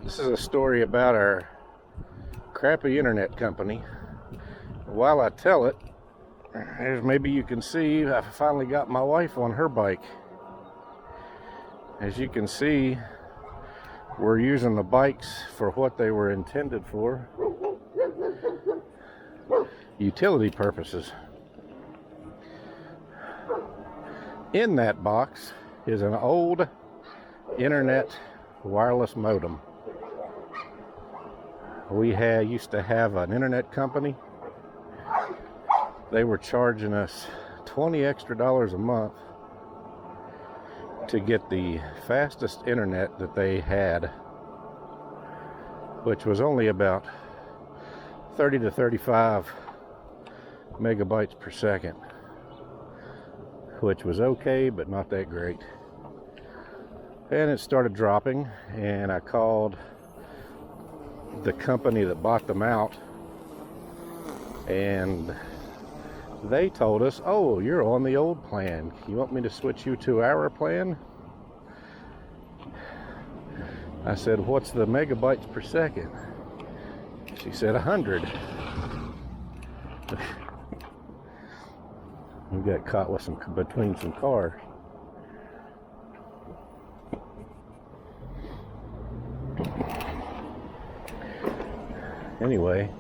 This is a story about our crappy internet company. While I tell it, as maybe you can see, I finally got my wife on her bike. As you can see, we're using the bikes for what they were intended for, utility purposes. In that box is an old internet wireless modem. We used to have an internet company. They were charging us $20 extra a month to get the fastest internet that they had, which was only about 30 to 35 megabytes per second, which was okay, but not that great. And it started dropping, and I called the company that bought them out, and they told us, "Oh, you're on the old plan. You want me to switch you to our plan?" I said, "What's the megabytes per second?" She said 100. We got caught with between some cars. Anyway,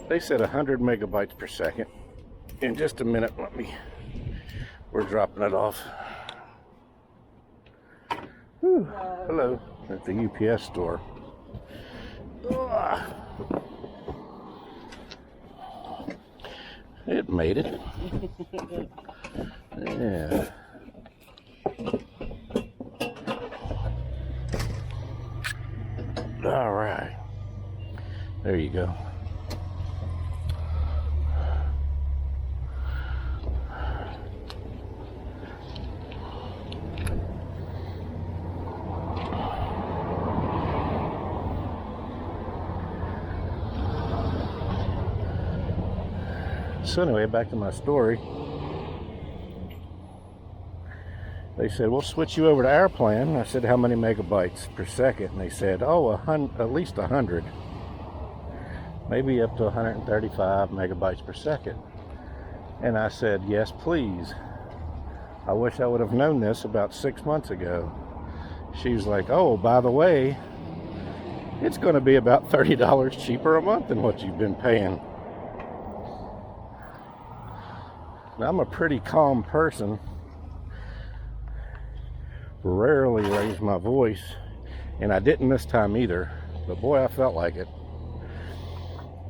they said 100 megabytes per second. In just a minute, we're dropping it off. Whew. Hello, at the UPS store. It made it. Yeah. All right. There you go. So anyway, back to my story. They said, "We'll switch you over to our plan." I said, "How many megabytes per second?" And they said, "Oh, at least 100. Maybe up to 135 megabytes per second." And I said, "Yes, please. I wish I would have known this about 6 months ago." She was like, "Oh, by the way, it's going to be about $30 cheaper a month than what you've been paying." Now, I'm a pretty calm person. Rarely raise my voice, and I didn't this time either. But boy, I felt like it.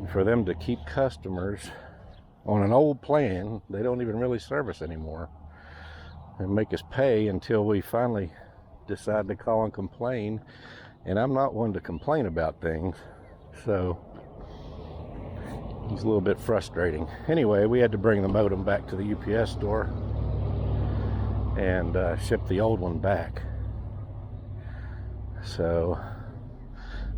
For them to keep customers on an old plan they don't even really service anymore, and make us pay until we finally decide to call and complain. And I'm not one to complain about things, so it's a little bit frustrating. Anyway, we had to bring the modem back to the UPS store and ship the old one back. So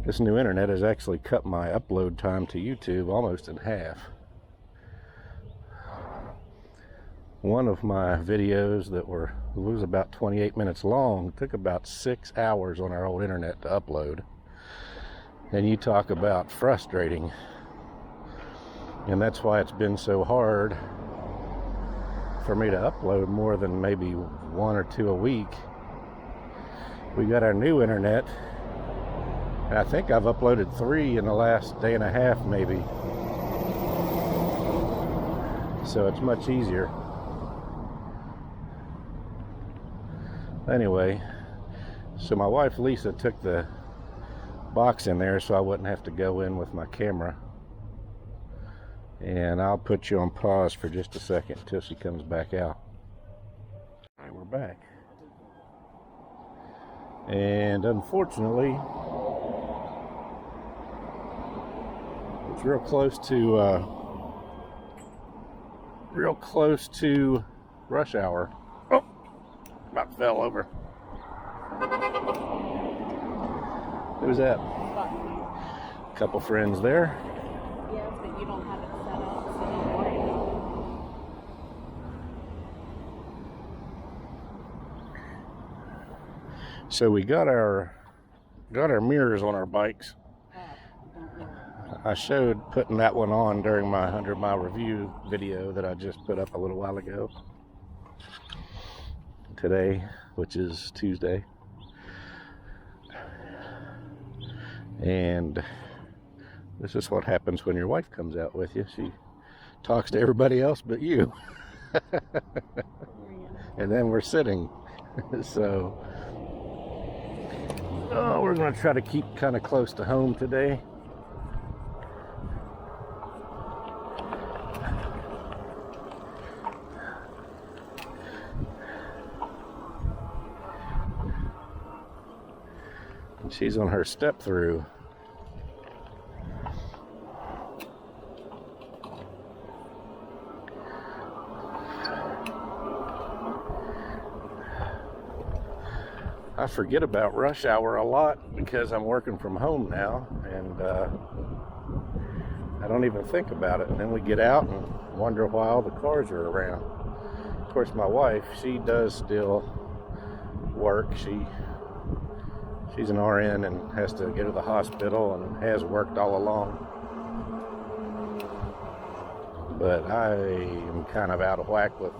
this new internet has actually cut my upload time to YouTube almost in half. One of my videos that was about 28 minutes long took about 6 hours on our old internet to upload. And you talk about frustrating. And that's why it's been so hard for me to upload more than maybe 1 or 2 a week. We got our new internet, and I think I've uploaded 3 in the last day and a half maybe. So it's much easier. Anyway, so my wife Lisa took the box in there so I wouldn't have to go in with my camera. And I'll put you on pause for just a second until she comes back out. All right, we're back. And unfortunately, it's real close to rush hour. Oh, about fell over. Who's that? A couple friends there. Yes, but you don't have it set up anymore. So we got our got our mirrors on our bikes. Don't know. I showed putting that one on during my 100-mile review video that I just put up a little while ago. Today, which is Tuesday. And this is what happens when your wife comes out with you. She talks to everybody else but you. And then we're sitting. So, we're going to try to keep kind of close to home today. And she's on her step through. I forget about rush hour a lot because I'm working from home now, and I don't even think about it. And then we get out and wonder why all the cars are around. Of course, my wife, she does still work. She's an RN and has to go to the hospital and has worked all along. But I am kind of out of whack with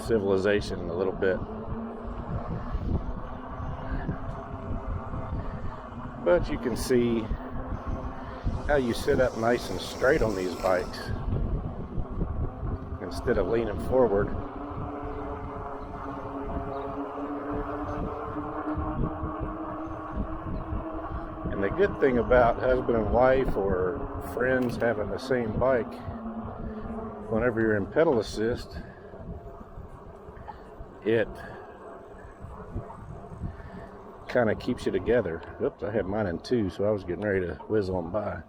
civilization a little bit. But you can see how you sit up nice and straight on these bikes instead of leaning forward. And the good thing about husband and wife or friends having the same bike, whenever you're in pedal assist, it kind of keeps you together. Oops, I had mine in 2, so I was getting ready to whiz on by.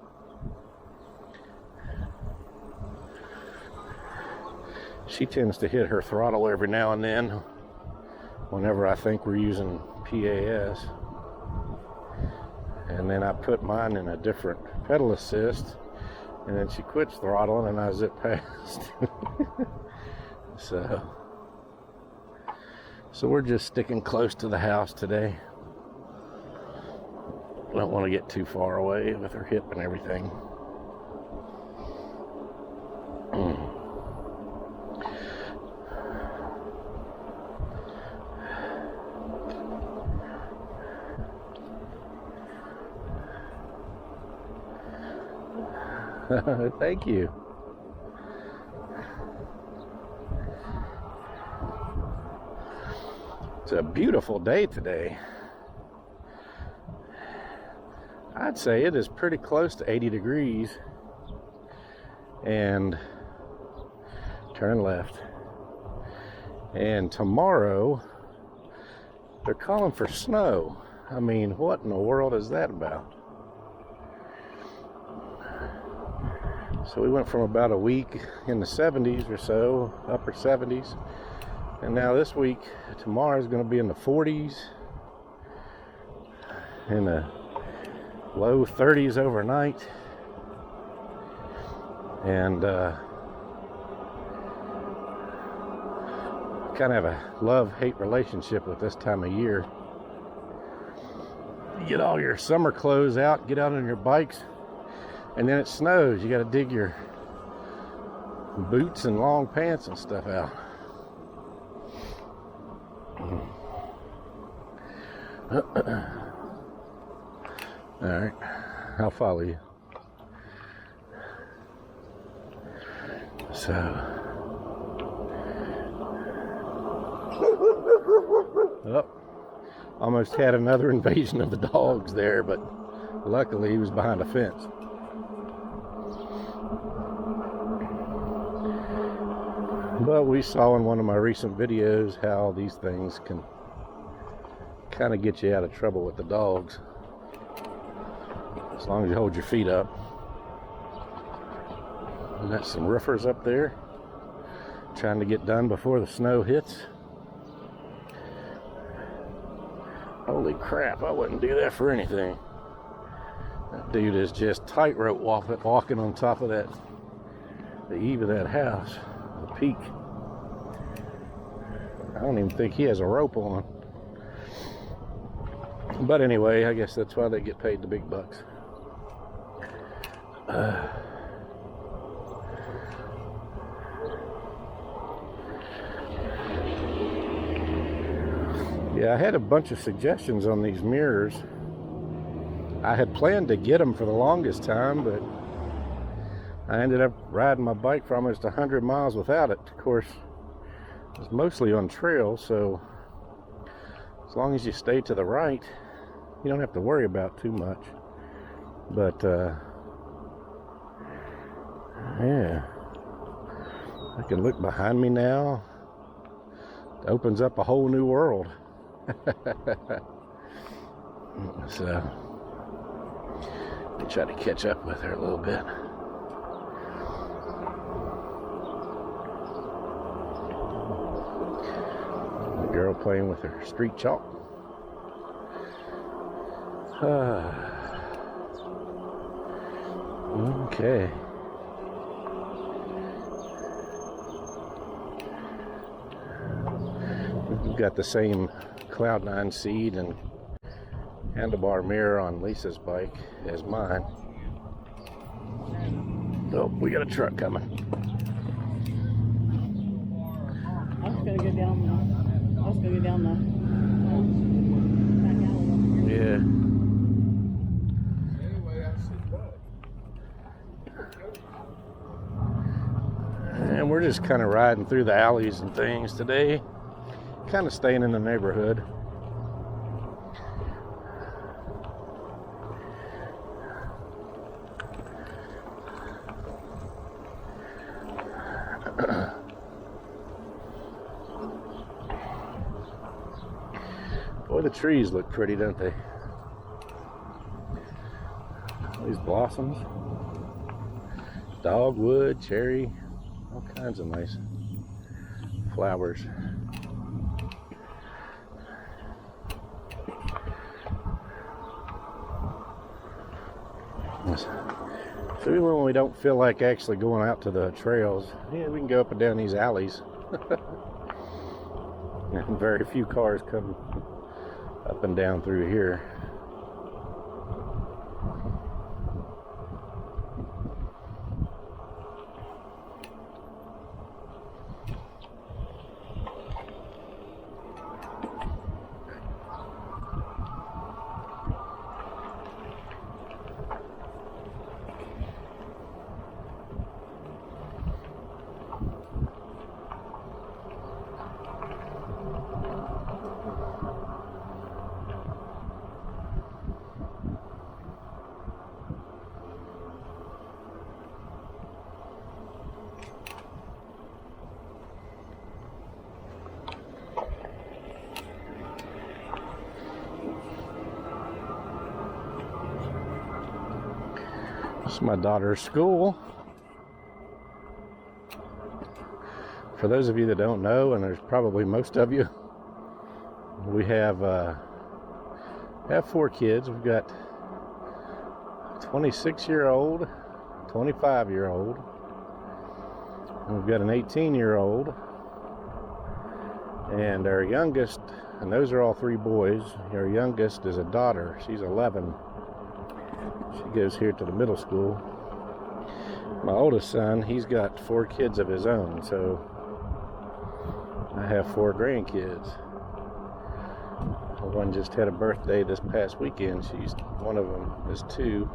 She tends to hit her throttle every now and then whenever I think we're using PAS. And then I put mine in a different pedal assist, and then she quits throttling and I zip past. So we're just sticking close to the house today. I don't want to get too far away with her hip and everything. Thank you. It's a beautiful day today. I'd say it is pretty close to 80 degrees. And turn left. And tomorrow they're calling for snow. I mean, what in the world is that about? So we went from about a week in the 70s or so, upper 70s, and now this week, tomorrow is going to be in the 40s, in the low 30s overnight, and kind of have a love-hate relationship with this time of year. You get all your summer clothes out, get out on your bikes, and then it snows. You got to dig your boots and long pants and stuff out. All right, I'll follow you. So, oh, almost had another invasion of the dogs there, but luckily he was behind a fence. But we saw in one of my recent videos how these things can kind of get you out of trouble with the dogs, as long as you hold your feet up. And that's some roofers up there trying to get done before the snow hits. Holy crap, I wouldn't do that for anything. That dude is just tightrope walking on top of the eave of that house, the peak. I don't even think he has a rope on. But anyway, I guess that's why they get paid the big bucks. Yeah, I had a bunch of suggestions on these mirrors. I had planned to get them for the longest time, but I ended up riding my bike for almost 100 miles without it. Of course, it's mostly on trails, so as long as you stay to the right, you don't have to worry about too much. But yeah, I can look behind me now. It opens up a whole new world. So let me try to catch up with her a little bit. The girl playing with her street chalk. Okay. We've got the same Cloud9 seat and handlebar mirror on Lisa's bike as mine. Oh, we got a truck coming. I was gonna go down the Yeah. And we're just kind of riding through the alleys and things today. Kind of staying in the neighborhood. Boy, the trees look pretty, don't they? These blossoms, dogwood, cherry, all kinds of nice flowers. So even when we don't feel like actually going out to the trails, yeah, we can go up and down these alleys. And very few cars come up and down through here. This is my daughter's school. For those of you that don't know, and there's probably most of you, we have 4 kids. We've got a 26-year-old, 25-year-old, and we've got an 18-year-old, and our youngest, and those are all 3 boys. Our youngest is a daughter. She's 11. She goes here to the middle school. My oldest son, he's got 4 kids of his own, so I have 4 grandkids. One just had a birthday this past weekend. One of them is 2.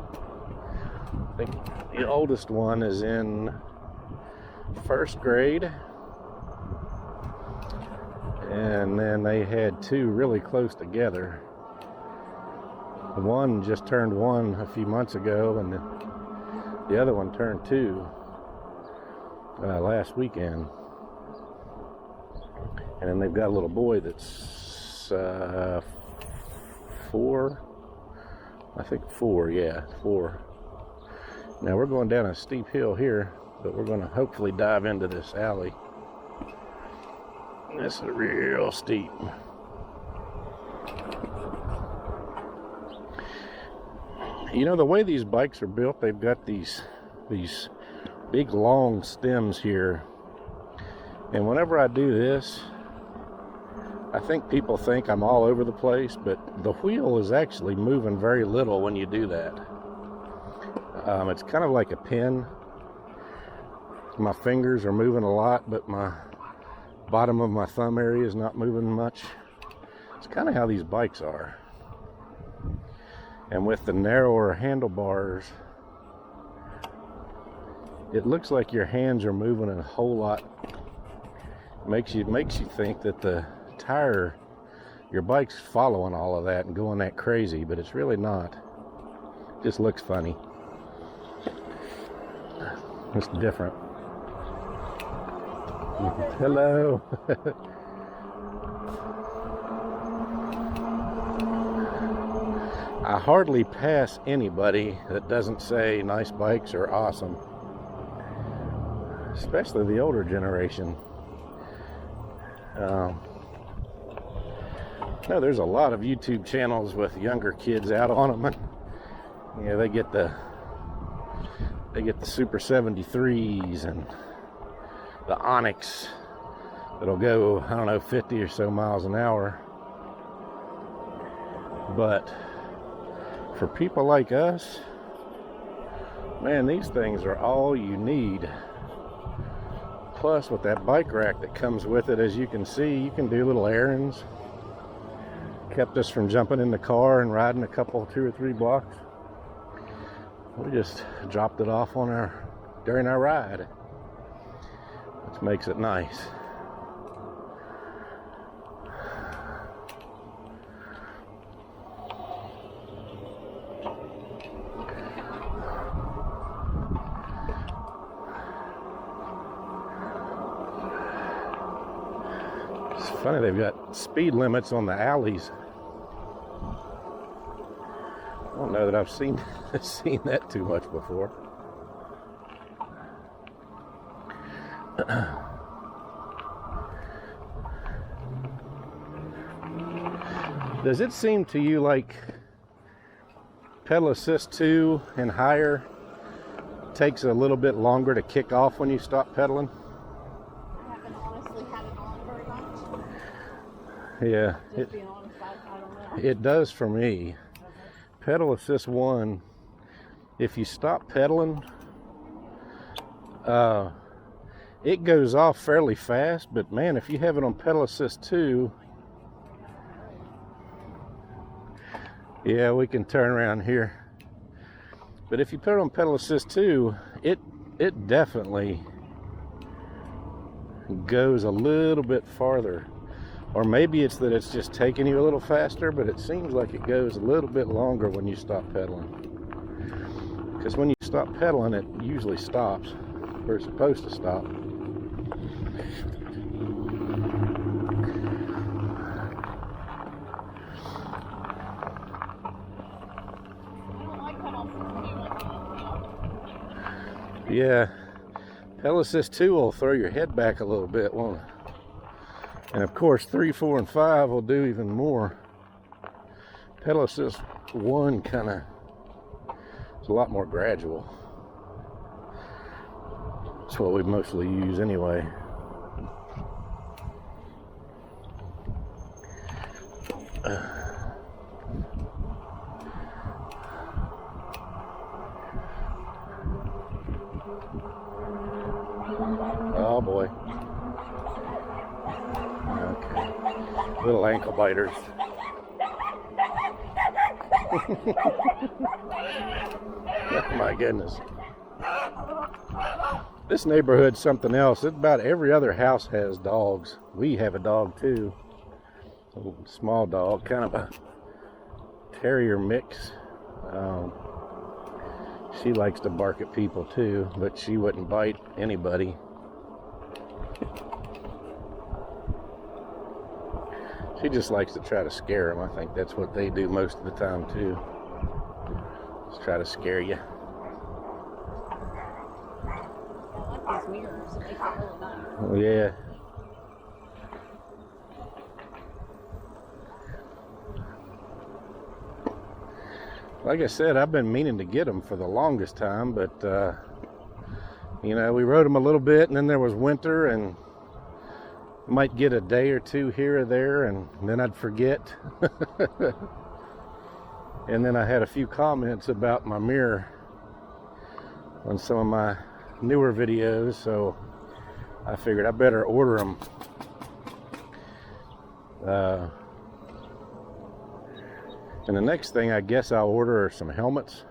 I think the oldest one is in 1st grade. And then they had 2 really close together. One just turned 1 a few months ago, and the other one turned 2 last weekend. And then they've got a little boy that's 4. I think 4, yeah, 4. Now we're going down a steep hill here, but we're going to hopefully dive into this alley. It's real steep. You know, the way these bikes are built, they've got these big long stems here. And whenever I do this, I think people think I'm all over the place, but the wheel is actually moving very little when you do that. It's kind of like a pin. My fingers are moving a lot, but my bottom of my thumb area is not moving much. It's kind of how these bikes are. And with the narrower handlebars, it looks like your hands are moving a whole lot. Makes you think that the tire, your bike's following all of that and going that crazy, but it's really not. It just looks funny. It's different. Hello. I hardly pass anybody that doesn't say nice bikes are awesome, especially the older generation. No, there's a lot of YouTube channels with younger kids out on them, and they get the Super 73s and the Onyx that'll go, I don't know, 50 or so miles an hour. But for people like us, man, these things are all you need. Plus, with that bike rack that comes with it, as you can see, you can do little errands. Kept us from jumping in the car and riding a couple, 2 or 3 blocks. We just dropped it off during our ride, which makes it nice. It's funny, they've got speed limits on the alleys. I don't know that I've seen that too much before. Does it seem to you like pedal assist 2 and higher takes a little bit longer to kick off when you stop pedaling? I haven't honestly had it on very much. Yeah, Just being honest, I don't know. it does for me. Pedal assist 1, if you stop pedaling, it goes off fairly fast, but man, if you have it on pedal assist 2, yeah, we can turn around here. But if you put it on pedal assist 2, it definitely goes a little bit farther. Or maybe it's that it's just taking you a little faster, but it seems like it goes a little bit longer when you stop pedaling. Because when you stop pedaling, it usually stops, or it's supposed to stop. Yeah, pedal assist 2 will throw your head back a little bit, won't it? And of course, 3, 4, and 5 will do even more. Pedal assist 1 kind of is a lot more gradual. That's what we mostly use anyway. Oh boy. Okay. Little ankle biters. Oh my goodness. This neighborhood's something else. About every other house has dogs. We have a dog too. A small dog, kind of a terrier mix. She likes to bark at people too, but she wouldn't bite anybody. She just likes to try to scare them. I think that's what they do most of the time too. Just try to scare you. I like these mirrors. They make it really nice. Oh, yeah. Like I said, I've been meaning to get them for the longest time, but you know, we rode them a little bit, and then there was winter, and Might get a day or two here or there, and then I'd forget. And then I had a few comments about my mirror on some of my newer videos, so I figured I better order them. And the next thing I guess I'll order are some helmets.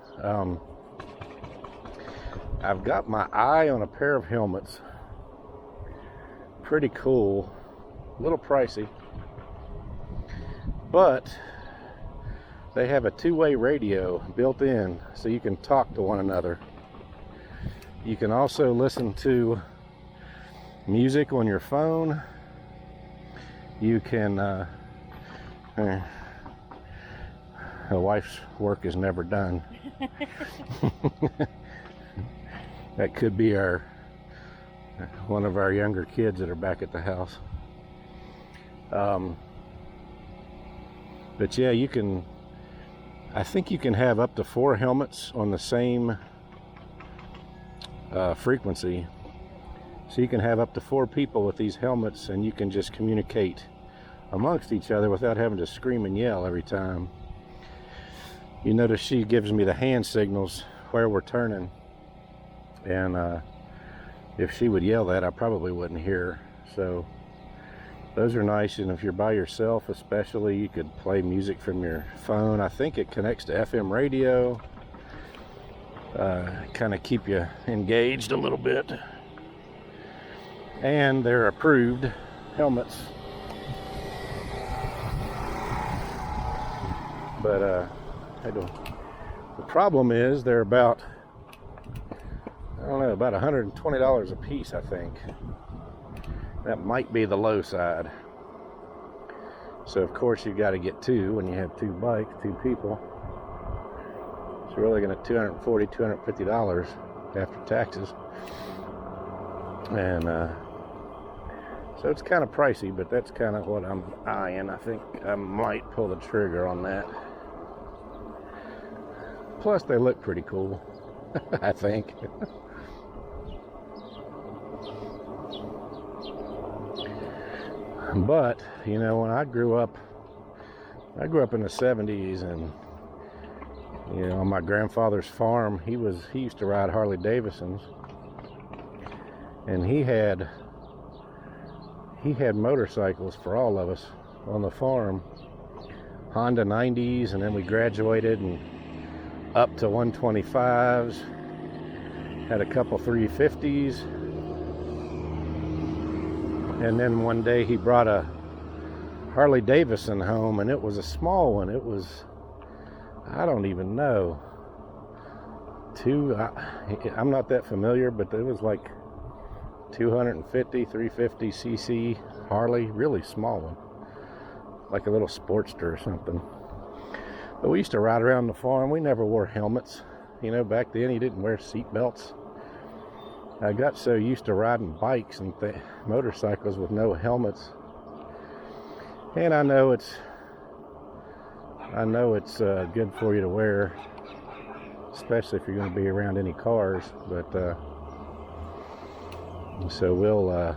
I've got my eye on a pair of helmets. Pretty cool, a little pricey, but they have a two-way radio built in, so you can talk to one another. You can also listen to music on your phone. You can, my wife's work is never done. That could be one of our younger kids that are back at the house. But yeah, I think you can have up to 4 helmets on the same frequency. So you can have up to 4 people with these helmets, and you can just communicate amongst each other without having to scream and yell every time. You notice she gives me the hand signals where we're turning, and if she would yell that, I probably wouldn't hear. So those are nice, and if you're by yourself especially, you could play music from your phone. I think it connects to FM radio. Kind of keep you engaged a little bit. And they're approved helmets. But the problem is they're about, I don't know, about $120 a piece, I think. That might be the low side. So of course you've got to get 2 when you have 2 bikes, 2 people. So you're really going to $240, $250 after taxes. And so it's kind of pricey, but that's kind of what I'm eyeing. I think I might pull the trigger on that. Plus they look pretty cool, I think. But, you know, when I grew up in the 70s, and, you know, on my grandfather's farm, he used to ride Harley Davidsons, and he had motorcycles for all of us on the farm, Honda 90s, and then we graduated and up to 125s, had a couple 350s. And then one day he brought a Harley Davidson home, and it was a small one. It was, I don't even know, I'm not that familiar, but it was like 250, 350 cc Harley, really small one, like a little Sportster or something. But we used to ride around the farm. We never wore helmets. You know, back then you didn't wear seat belts. I got so used to riding bikes and motorcycles with no helmets. And I know it's good for you to wear, especially if you're going to be around any cars. But so we'll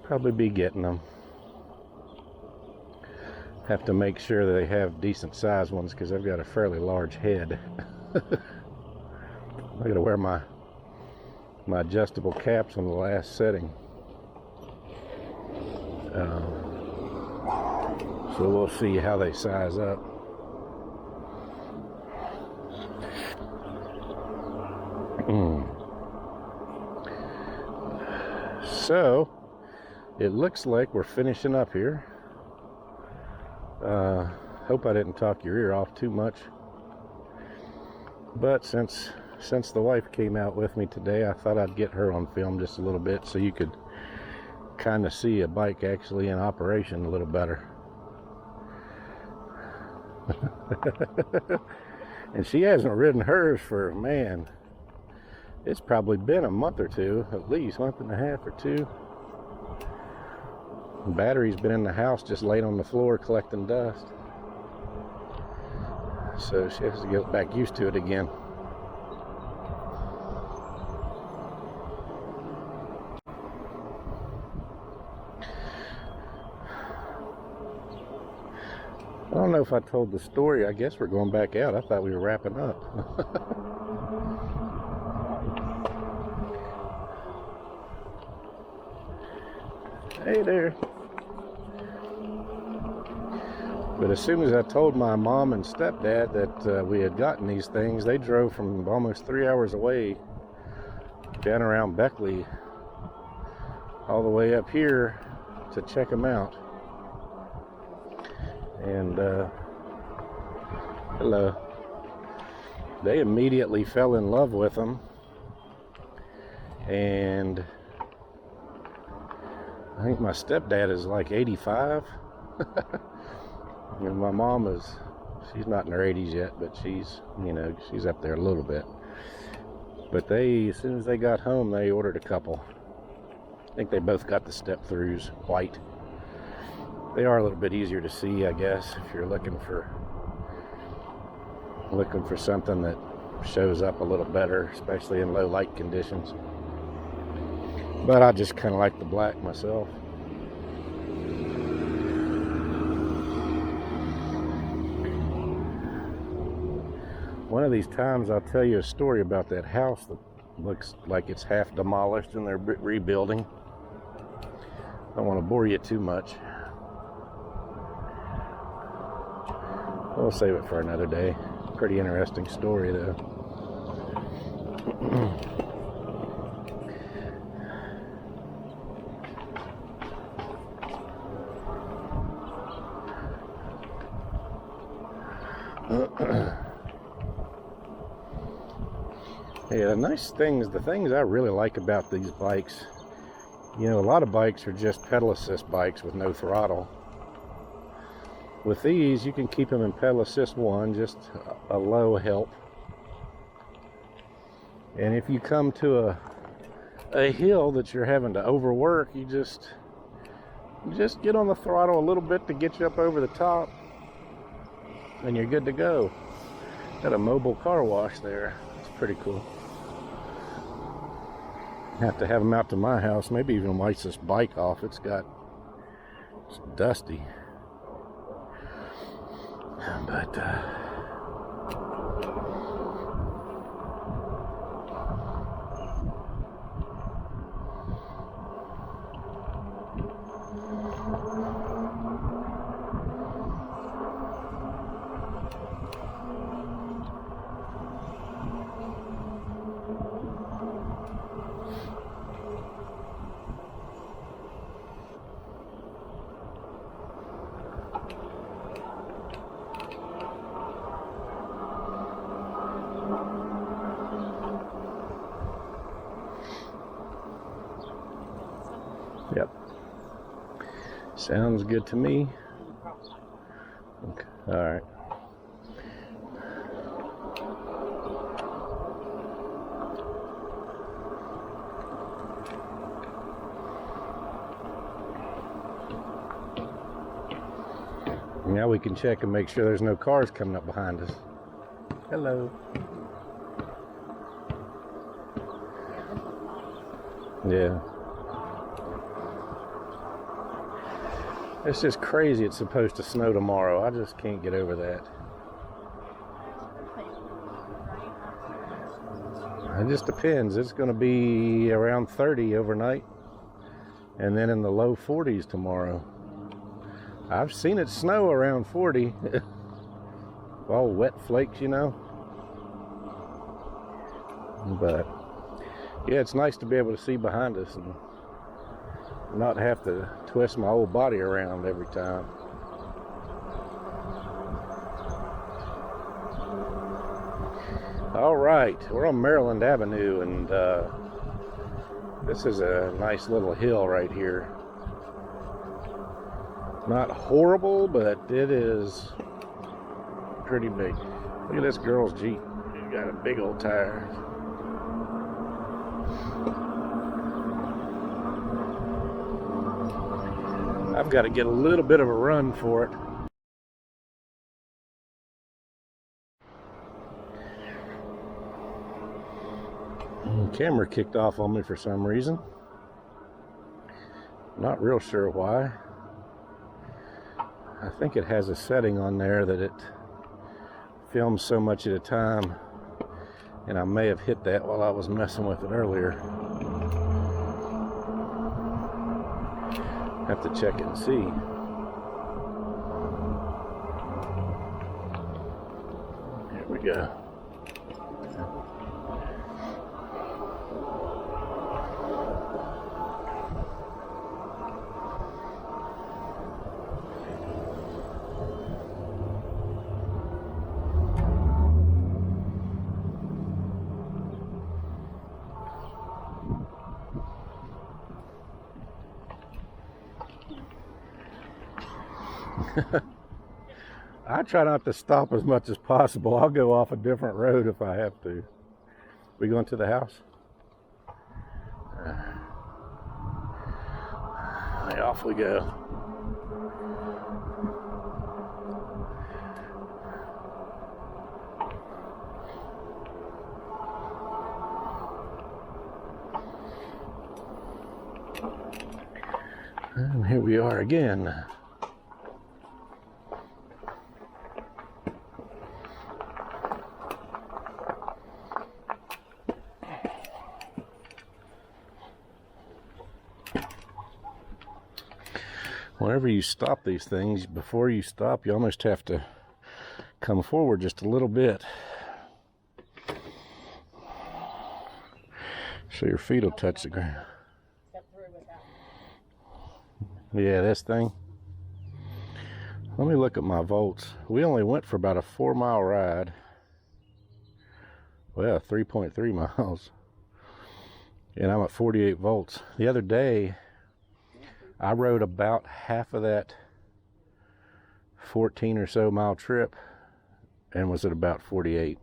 probably be getting them. Have to make sure that they have decent sized ones, because I've got a fairly large head. I got to wear my adjustable caps on the last setting. So we'll see how they size up. So it looks like we're finishing up here. Hope I didn't talk your ear off too much. But since the wife came out with me today, I thought I'd get her on film just a little bit so you could kind of see a bike actually in operation a little better. And she hasn't ridden hers for, man, it's probably been a month or two, at least, month and a half or 2. The battery's been in the house just laying on the floor collecting dust. So she has to get back used to it again. don't know if I told the story. I guess we're going back out. I thought we were wrapping up. Hey there. But as soon as I told my mom and stepdad that we had gotten these things, they drove from almost 3 hours away down around Beckley all the way up here to check them out. And hello. They immediately fell in love with them, and I think my stepdad is like 85. And my mom she's not in her 80s yet, but she's, you know, she's up there a little bit. But as soon as they got home, they ordered a couple. I think they both got the step throughs white. They are a little bit easier to see, I guess, if you're looking for something that shows up a little better, especially in low light conditions. But I just kind of like the black myself. One of these times I'll tell you a story about that house that looks like it's half demolished and they're rebuilding. I don't want to bore you too much. We'll save it for another day. Pretty interesting story though. Yeah, the things I really like about these bikes, you know, a lot of bikes are just pedal assist bikes with no throttle. With these, you can keep them in pedal assist 1, just a low help. And if you come to a hill that you're having to overwork, you just get on the throttle a little bit to get you up over the top, and you're good to go. Got a mobile car wash there. It's pretty cool. Have to have them out to my house, maybe even lights this bike off. It's dusty. But yep. Sounds good to me. Okay. All right. Now we can check and make sure there's no cars coming up behind us. Hello. Yeah. It's just crazy it's supposed to snow tomorrow. I just can't get over that. It just depends. It's going to be around 30 overnight and then in the low 40s tomorrow. I've seen it snow around 40. All wet flakes, you know. But yeah, it's nice to be able to see behind us and not have to twist my whole body around every time. All right, we're on Maryland Avenue, and this is a nice little hill right here. Not horrible, but it is pretty big. Look at this girl's Jeep. She's got a big old tire. I've got to get a little bit of a run for it. The camera kicked off on me for some reason. Not real sure why. I think it has a setting on there that it films so much at a time, and I may have hit that while I was messing with it earlier. Have to check it and see. Here we go. I try not to stop as much as possible. I'll go off a different road if I have to. We going to the house? Off we go. And here we are again. Whenever you stop these things, before you stop, you almost have to come forward just a little bit, so your feet will touch the ground. Yeah, this thing. Let me look at my volts. We only went for about a 4-mile ride. Well, 3.3 miles. And I'm at 48 volts. The other day, I rode about half of that 14 or so mile trip and was at about 48.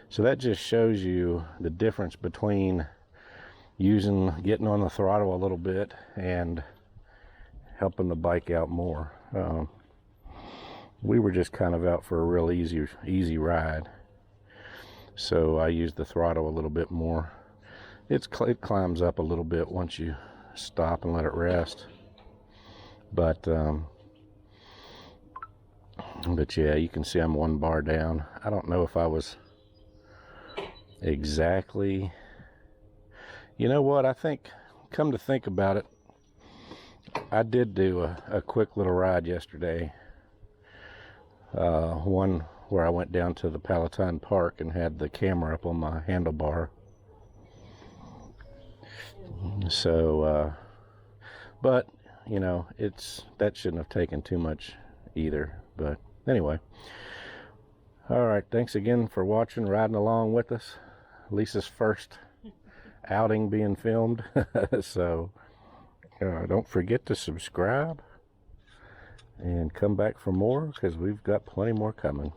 So that just shows you the difference between getting on the throttle a little bit and helping the bike out more. We were just kind of out for a real easy ride, so I used the throttle a little bit more. It climbs up a little bit once you stop and let it rest, but yeah, you can see I'm 1 bar down. I don't know if I was exactly, you know what, I think, come to think about it, I did do a quick little ride yesterday, one where I went down to the Palatine Park and had the camera up on my handlebar. So, but, you know, that shouldn't have taken too much either. But anyway, all right, thanks again for watching, riding along with us. Lisa's first outing being filmed. So don't forget to subscribe and come back for more, because we've got plenty more coming.